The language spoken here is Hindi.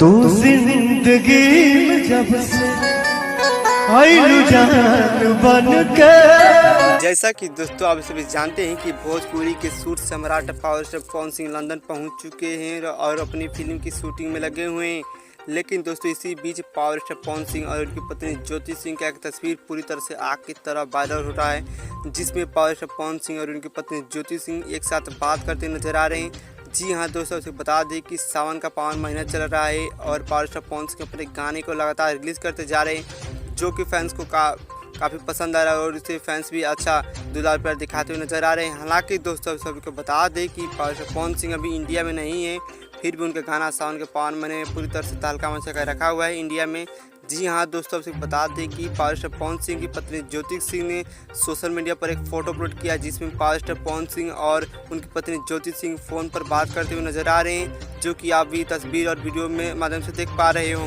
तू जिंदगी में जब से आइलू जान बन के। जैसा कि दोस्तों आप सभी जानते हैं कि भोजपुरी के शूट सम्राट power star Pawan Singh London पहुंच चुके हैं और अपनी फिल्म की शूटिंग में लगे हुए हैं। लेकिन दोस्तों इसी बीच पावर स्टार पवन सिंह और उनकी पत्नी ज्योति सिंह का एक तस्वीर पूरी तरह से आग की तरह वायरल हो रहा है, जिसमें पावर स्टार पवन सिंह और उनकी पत्नी ज्योति सिंह एक साथ बात करते नजर आ रहे हैं। जी हाँ दोस्तों, उसे बता दें कि सावन का पावन महीना चल रहा है और पावर स्टार पवन सिंह अपने गाने को लगातार रिलीज़ करते जा रहे हैं, जो कि फैंस को काफ़ी पसंद आ रहा है और उसे फैंस भी अच्छा दुलार प्यार दिखाते हुए नजर आ रहे हैं। हालांकि दोस्तों सभी को बता दें कि पावर स्टार पवन सिंह अभी इंडिया में नहीं है, फिर भी उनका गाना सावन के पावन महीने में पूरी तरह से तहलका मचा कर रखा हुआ है इंडिया में। जी हाँ दोस्तों, आपसे बता दें कि पावर स्टार पवन सिंह की पत्नी ज्योति सिंह ने सोशल मीडिया पर एक फ़ोटो अपलोड किया, जिसमें पावर स्टार पवन सिंह और उनकी पत्नी ज्योति सिंह फ़ोन पर बात करते हुए नजर आ रहे हैं, जो कि आप भी तस्वीर और वीडियो में माध्यम से देख पा रहे हो।